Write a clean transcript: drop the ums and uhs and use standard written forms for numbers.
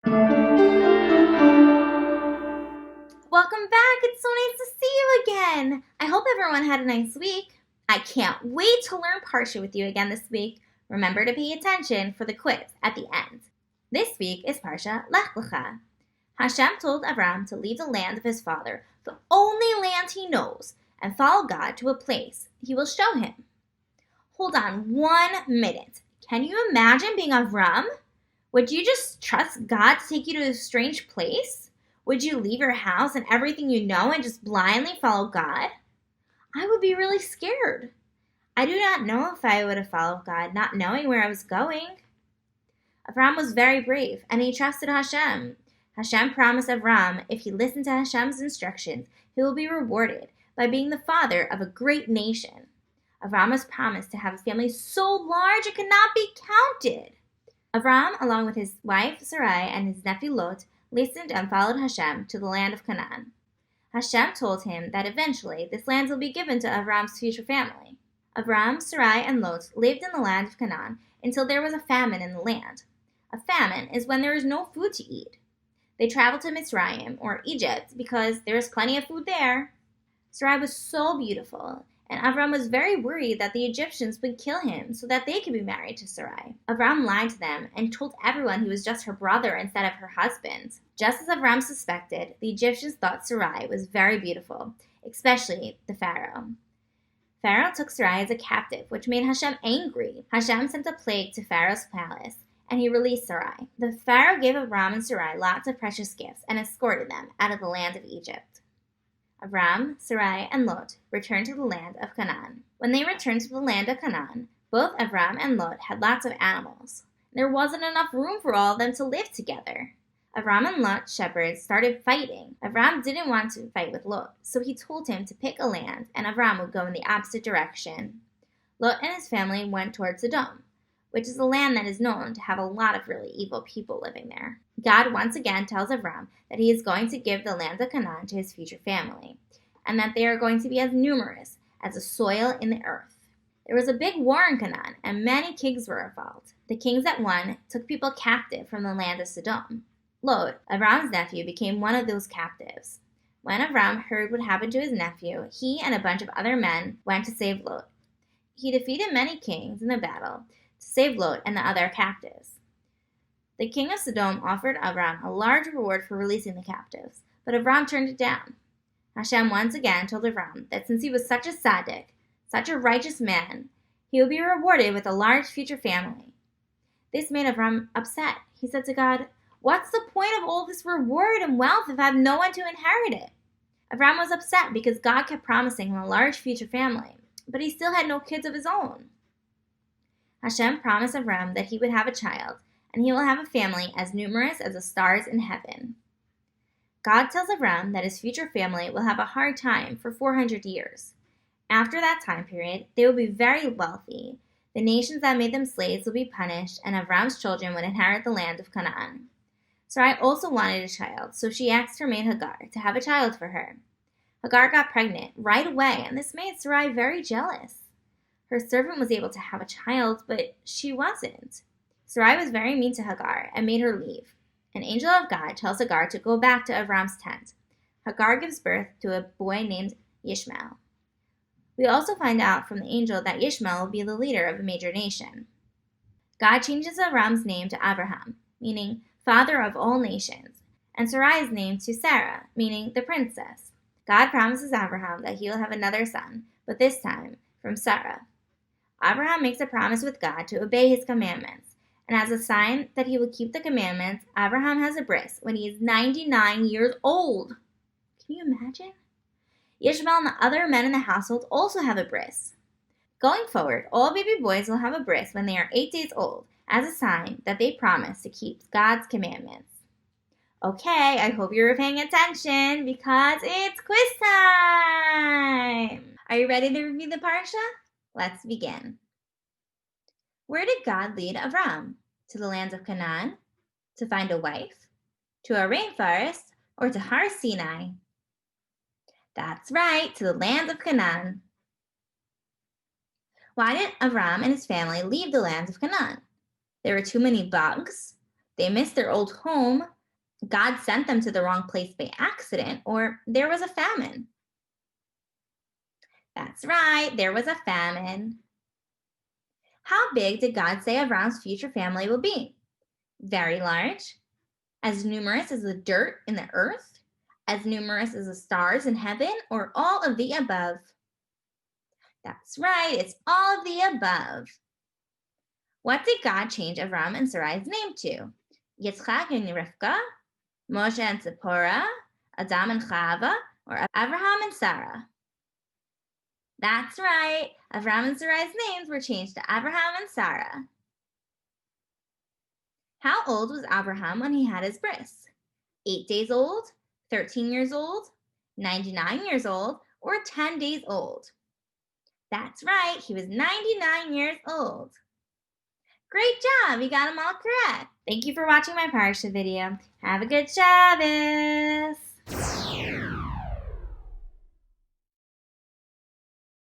Welcome back. It's so nice to see you again. I hope everyone had a nice week. I can't wait to learn Parsha with you again this week. Remember to pay attention for the quiz at the end. This week is Parsha Lech Lecha. Hashem told Avram to leave the land of his father, the only land he knows, and follow God to a place he will show him. Hold on 1 minute. Can you imagine being Avram? Would you just trust God to take you to a strange place? Would you leave your house and everything you know and just blindly follow God? I would be really scared. I do not know if I would have followed God, not knowing where I was going. Avram was very brave, and he trusted Hashem. Hashem promised Avram, if he listened to Hashem's instructions, he will be rewarded by being the father of a great nation. Avram was promised to have a family so large it could not be counted. Avram, along with his wife Sarai and his nephew Lot, listened and followed Hashem to the land of Canaan. Hashem told him that eventually this land will be given to Avram's future family. Avram, Sarai, and Lot lived in the land of Canaan until there was a famine in the land. A famine is when there is no food to eat. They traveled to Mitzrayim, or Egypt, because there is plenty of food there. Sarai was so beautiful, and Avram was very worried that the Egyptians would kill him so that they could be married to Sarai. Avram lied to them and told everyone he was just her brother instead of her husband. Just as Avram suspected, the Egyptians thought Sarai was very beautiful, especially the Pharaoh. Pharaoh took Sarai as a captive, which made Hashem angry. Hashem sent a plague to Pharaoh's palace, and he released Sarai. The Pharaoh gave Avram and Sarai lots of precious gifts and escorted them out of the land of Egypt. Avram, Sarai, and Lot returned to the land of Canaan. When they returned to the land of Canaan, both Avram and Lot had lots of animals. There wasn't enough room for all of them to live together. Avram and Lot's shepherds started fighting. Avram didn't want to fight with Lot, so he told him to pick a land, and Avram would go in the opposite direction. Lot and his family went towards Sodom, which is a land that is known to have a lot of really evil people living there. God once again tells Avram that he is going to give the land of Canaan to his future family, and that they are going to be as numerous as the soil in the earth. There was a big war in Canaan, and many kings were involved. The kings that won took people captive from the land of Sodom. Lot, Avram's nephew, became one of those captives. When Avram heard what happened to his nephew, he and a bunch of other men went to save Lot. He defeated many kings in the battle to save Lot and the other captives. The king of Sodom offered Avram a large reward for releasing the captives, but Avram turned it down. Hashem once again told Avram that since he was such a tzaddik, such a righteous man, he would be rewarded with a large future family. This made Avram upset. He said to God, "What's the point of all this reward and wealth if I have no one to inherit it?" Avram was upset because God kept promising him a large future family, but he still had no kids of his own. Hashem promised Avram that he would have a child, and he will have a family as numerous as the stars in heaven. God tells Avram that his future family will have a hard time for 400 years. After that time period, they will be very wealthy. The nations that made them slaves will be punished, and Avram's children would inherit the land of Canaan. Sarai also wanted a child, so she asked her maid Hagar to have a child for her. Hagar got pregnant right away, and this made Sarai very jealous. Her servant was able to have a child, but she wasn't. Sarai was very mean to Hagar and made her leave. An angel of God tells Hagar to go back to Avram's tent. Hagar gives birth to a boy named Ishmael. We also find out from the angel that Ishmael will be the leader of a major nation. God changes Avram's name to Abraham, meaning father of all nations, and Sarai's name to Sarah, meaning the princess. God promises Abraham that he will have another son, but this time from Sarah. Abraham makes a promise with God to obey his commandments, and as a sign that he will keep the commandments, Abraham has a bris when he is 99 years old. Can you imagine? Ishmael and the other men in the household also have a bris. Going forward, all baby boys will have a bris when they are 8 days old, as a sign that they promise to keep God's commandments. Okay, I hope you're paying attention because it's quiz time! Are you ready to review the parsha? Let's begin. Where did God lead Avram? To the lands of Canaan? To find a wife? To a rainforest? Or to Har Sinai? That's right, to the lands of Canaan. Why did Avram and his family leave the lands of Canaan? There were too many bugs? They missed their old home? God sent them to the wrong place by accident, or there was a famine. That's right, there was a famine. How big did God say Avram's future family will be? Very large, as numerous as the dirt in the earth, as numerous as the stars in heaven, or all of the above? That's right, it's all of the above. What did God change Avram and Sarai's name to? Yitzchak and Rivka, Moshe and Zipporah, Adam and Chava, or Abraham and Sarah? That's right, Avram and Sarai's names were changed to Abraham and Sarah. How old was Abraham when he had his bris? 8 days old, 13 years old, 99 years old, or 10 days old? That's right, he was 99 years old. Great job, you got them all correct. Thank you for watching my Parsha video. Have a good Shabbos.